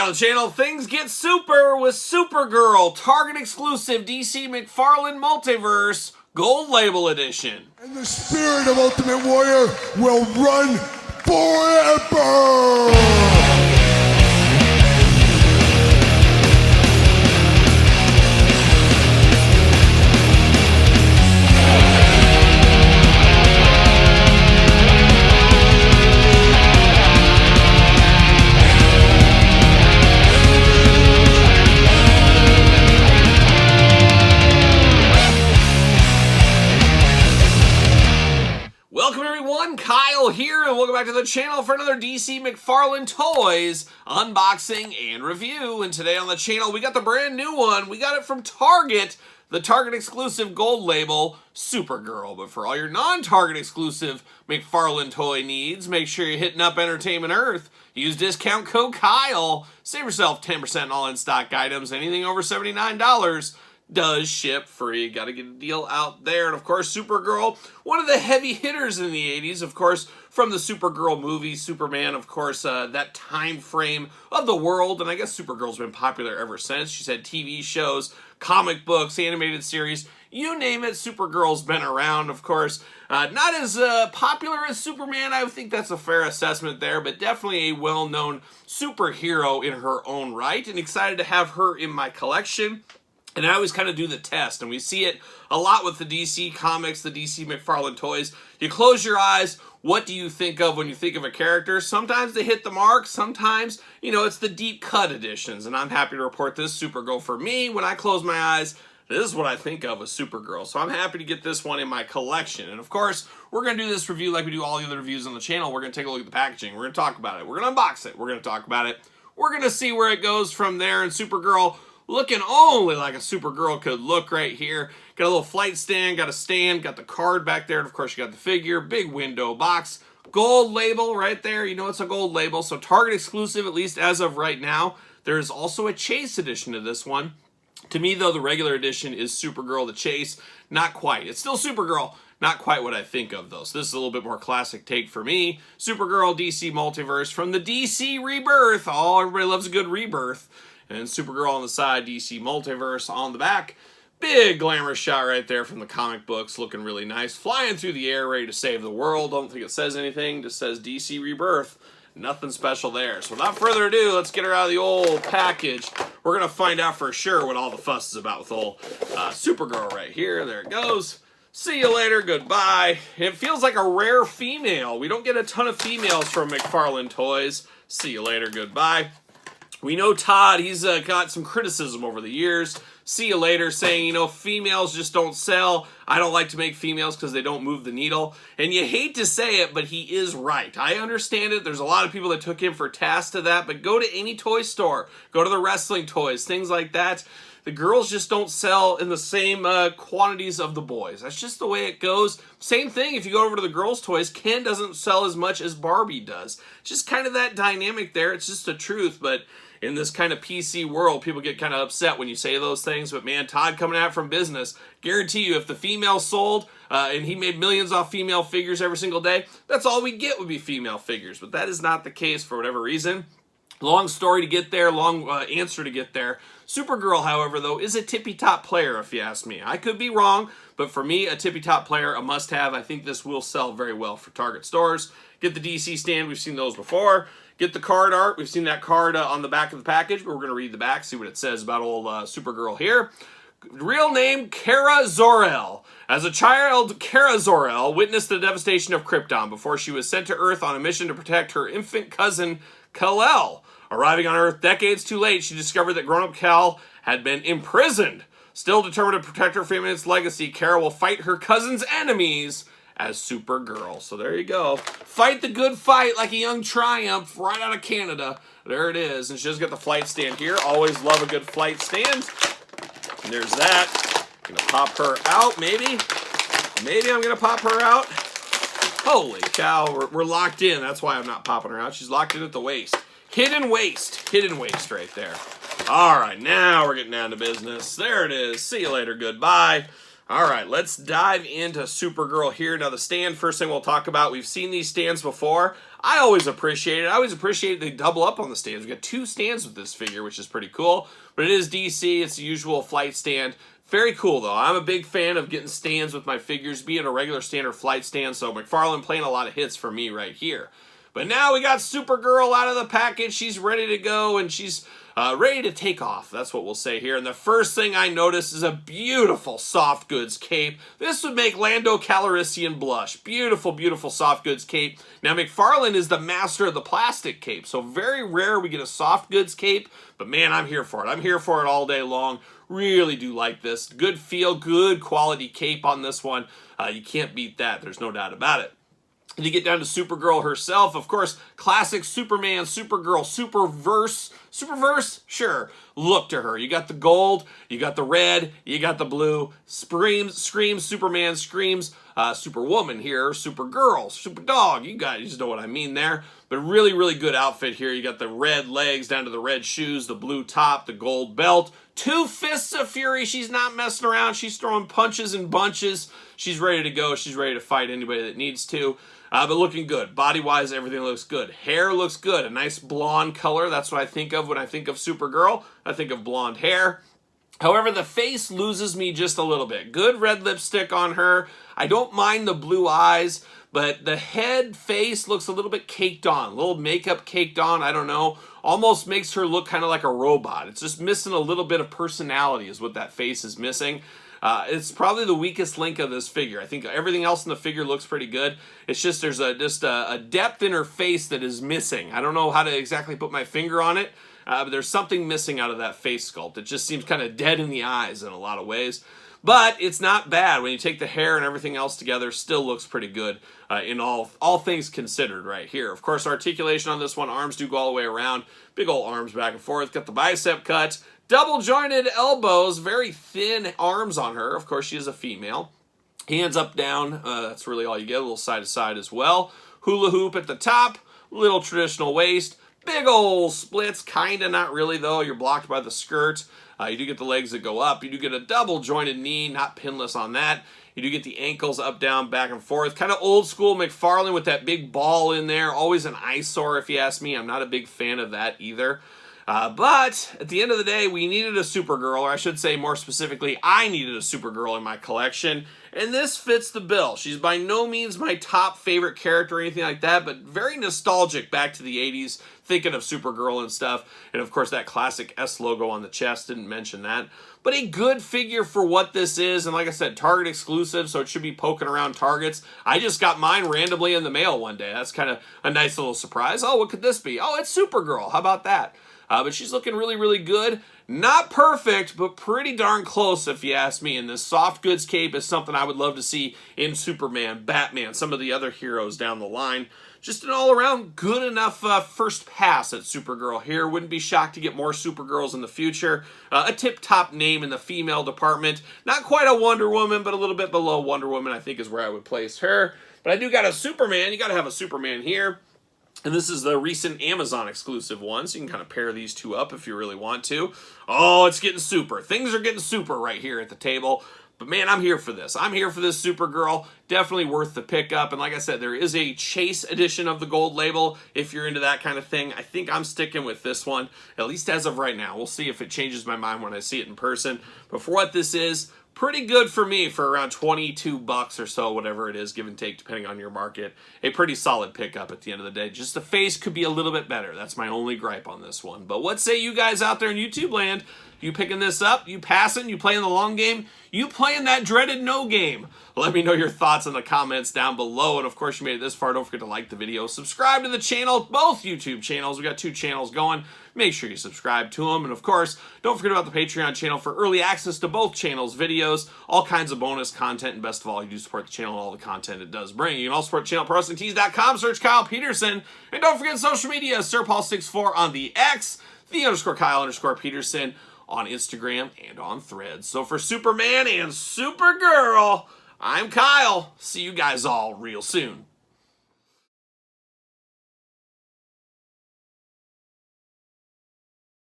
on the channel, things get super with Supergirl, Target exclusive DC McFarlane Multiverse, Gold Label Edition. And the spirit of Ultimate Warrior will run forever! Welcome everyone, Kyle here, and welcome back to the channel for another DC McFarlane Toys unboxing and review. And today on the channel, we got the brand new one. We got it from Target, the Target exclusive gold label, Supergirl. But for all your non-Target exclusive McFarlane toy needs, make sure you're hitting up Entertainment Earth. Use discount code Kyle. Save yourself 10% on all in-stock items. Anything over $79 does ship free. Got to get a deal out there. And of course, Supergirl, one of the heavy hitters in the 80s, of course, from the Supergirl movie, Superman, of course, that time frame of the world. And I guess Supergirl's been popular ever since. She's had TV shows, comic books, animated series, you name it, Supergirl's been around, of course. Not as popular as Superman, I think that's a fair assessment there, but definitely a well-known superhero in her own right, and excited to have her in my collection. And I always kind of do the test, and we see it a lot with the DC comics, the DC McFarlane toys. You close your eyes, what do you think of when you think of a character? Sometimes they hit the mark, sometimes, you know, it's the deep cut editions. And I'm happy to report this Supergirl for me. When I close my eyes, this is what I think of as Supergirl. So I'm happy to get this one in my collection. And of course, we're going to do this review like we do all the other reviews on the channel. We're going to take a look at the packaging. We're going to talk about it. We're going to unbox it. We're going to talk about it. We're going to see where it goes from there. And Supergirl, looking only like a Supergirl could look right here. Got a little flight stand, got a stand, got the card back there, and of course you got the figure, big window box, gold label right there. You know it's a gold label, so Target exclusive, at least as of right now. There is also a Chase edition to this one. To me, though, the regular edition is Supergirl. The Chase, not quite. It's still Supergirl, not quite what I think of, though. So this is a little bit more classic take for me. Supergirl, DC Multiverse, from the DC Rebirth. Oh, everybody loves a good rebirth. And Supergirl on the side, DC Multiverse on the back. Big glamorous shot right there from the comic books, looking really nice. Flying through the air, ready to save the world. Don't think it says anything, just says DC Rebirth. Nothing special there. So without further ado, let's get her out of the old package. We're going to find out for sure what all the fuss is about with old Supergirl right here. There it goes. See you later, goodbye. It feels like a rare female. We don't get a ton of females from McFarlane Toys. See you later, goodbye. We know Todd, he's got some criticism over the years. See you later, saying, you know, females just don't sell. I don't like to make females because they don't move the needle. And you hate to say it, but he is right. I understand it. There's a lot of people that took him for task to that, but go to any toy store. Go to the wrestling toys, things like that. The girls just don't sell in the same quantities of the boys. That's just the way it goes. Same thing if you go over to the girls' toys. Ken doesn't sell as much as Barbie does. Just kind of that dynamic there. It's just the truth, but in this kind of PC world, people get kind of upset when you say those things. But man, Todd coming out from business, guarantee you if the female sold and he made millions off female figures every single day, that's all we get would be female figures. But that is not the case for whatever reason. Long story to get there, long answer to get there. Supergirl, however, though, is a tippy-top player, if you ask me. I could be wrong, but for me, a tippy-top player, a must-have. I think this will sell very well for Target stores. Get the DC stand. We've seen those before. Get the card art. We've seen that card on the back of the package, but we're going to read the back, see what it says about old Supergirl here. Real name, Kara Zor-El. As a child, Kara Zor-El witnessed the devastation of Krypton before she was sent to Earth on a mission to protect her infant cousin, Kal-El. Arriving on Earth decades too late, she discovered that grown-up Kal had been imprisoned. Still determined to protect her family and its legacy, Kara will fight her cousin's enemies as Supergirl. So there you go. Fight the good fight like a young Triumph right out of Canada. There it is. And she does get the flight stand here. Always love a good flight stand. And there's that. Gonna pop her out, maybe. Maybe I'm gonna pop her out. Holy cow, we're locked in. That's why I'm not popping her out. She's locked in at the waist. Hidden waist right there. All right, now we're getting down to business. There it is. See you later, goodbye. All right, let's dive into Supergirl here. Now, the stand, first thing we'll talk about, we've seen these stands before. I always appreciate it. I always appreciate they double up on the stands. We got 2 stands with this figure, which is pretty cool. But it is DC. It's the usual flight stand. Very cool, though. I'm a big fan of getting stands with my figures, be it a regular stand or flight stand. So McFarlane playing a lot of hits for me right here. But now we got Supergirl out of the package. She's ready to go, and she's ready to take off. That's what we'll say here. And the first thing I notice is a beautiful soft goods cape. This would make Lando Calrissian blush. Beautiful, beautiful soft goods cape. Now, McFarlane is the master of the plastic cape, so very rare we get a soft goods cape, but man, I'm here for it. I'm here for it all day long. Really do like this. Good feel, good quality cape on this one. You can't beat that. There's no doubt about it. And you get down to Supergirl herself, of course, classic Superman, Supergirl, Superverse, sure, look to her. You got the gold, you got the red, you got the blue, screams Superman, screams Superwoman here, Supergirl, Superdog, you guys know what I mean there. But really, really good outfit here. You got the red legs down to the red shoes, the blue top, the gold belt. 2 fists of fury. She's not messing around. She's throwing punches and bunches. She's ready to go. She's ready to fight anybody that needs to. But looking good. Body-wise, everything looks good. Hair looks good. A nice blonde color. That's what I think of when I think of Supergirl. I think of blonde hair. However, the face loses me just a little bit. Good red lipstick on her. I don't mind the blue eyes, but the head face looks a little bit caked on. A little makeup caked on, I don't know. Almost makes her look kind of like a robot. It's just missing a little bit of personality is what that face is missing. It's probably the weakest link of this figure. I think everything else in the figure looks pretty good. It's just there's a depth in her face that is missing. I don't know how to exactly put my finger on it, but there's something missing out of that face sculpt. It just seems kind of dead in the eyes in a lot of ways. But it's not bad. When you take the hair and everything else together, still looks pretty good in all things considered right here. Of course, articulation on this one. Arms do go all the way around. Big old arms back and forth. Got the bicep cut. Double jointed elbows. Very thin arms on her. Of course, she is a female. Hands up, down. That's really all you get. A little side to side as well. Hula hoop at the top. Little traditional waist. Big old splits. Kind of, not really though. You're blocked by the skirt. You do get the legs that go up. You do get a double jointed knee, not pinless on that. You do get the ankles up, down, back and forth. Kind of old school McFarlane with that big ball in there. Always an eyesore if you ask me. I'm not a big fan of that either. But at the end of the day, we needed a Supergirl, or I should say more specifically, I needed a Supergirl in my collection, and this fits the bill. She's by no means my top favorite character or anything like that, but very nostalgic back to the 80s, thinking of Supergirl and stuff, and of course that classic S logo on the chest, didn't mention that. But a good figure for what this is, and like I said, Target exclusive, so it should be poking around Targets. I just got mine randomly in the mail one day. That's kind of a nice little surprise. Oh, what could this be? Oh, it's Supergirl. How about that? But she's looking really, really good. Not perfect, but pretty darn close if you ask me. And this soft goods cape is something I would love to see in Superman, Batman, some of the other heroes down the line. Just an all-around good enough first pass at Supergirl here. Wouldn't be shocked to get more Supergirls in the future. A tip-top name in the female department. Not quite a Wonder Woman, but a little bit below Wonder Woman, I think is where I would place her. But I do got a Superman. You got to have a Superman here. And this is the recent Amazon exclusive one, so you can kind of pair these two up if you really want to. Oh, it's getting super. Things are getting super right here at the table. But man, I'm here for this. I'm here for this Supergirl. Definitely worth the pickup. And like I said, there is a Chase edition of the gold label if you're into that kind of thing. I think I'm sticking with this one, at least as of right now. We'll see if it changes my mind when I see it in person. But for what this is, pretty good for me for around 22 bucks or so, whatever it is, give and take, depending on your market. A pretty solid pickup at the end of the day. Just the face could be a little bit better. That's my only gripe on this one. But what say you guys out there in YouTube land? You picking this up? You passing? You playing the long game? You playing that dreaded no game? Let me know your thoughts in the comments down below. And of course, you made it this far. Don't forget to like the video. Subscribe to the channel, both YouTube channels. We got 2 channels going. Make sure you subscribe to them. And of course, don't forget about the Patreon channel for early access to both channels' videos, all kinds of bonus content, and best of all, you do support the channel and all the content it does bring. You can also support the channel at ProWrestlingTees.com, search Kyle Peterson. And don't forget social media, SirPaul64 on the X, _Kyle_Peterson on Instagram and on Threads. So for Superman and Supergirl, I'm Kyle. See you guys all real soon.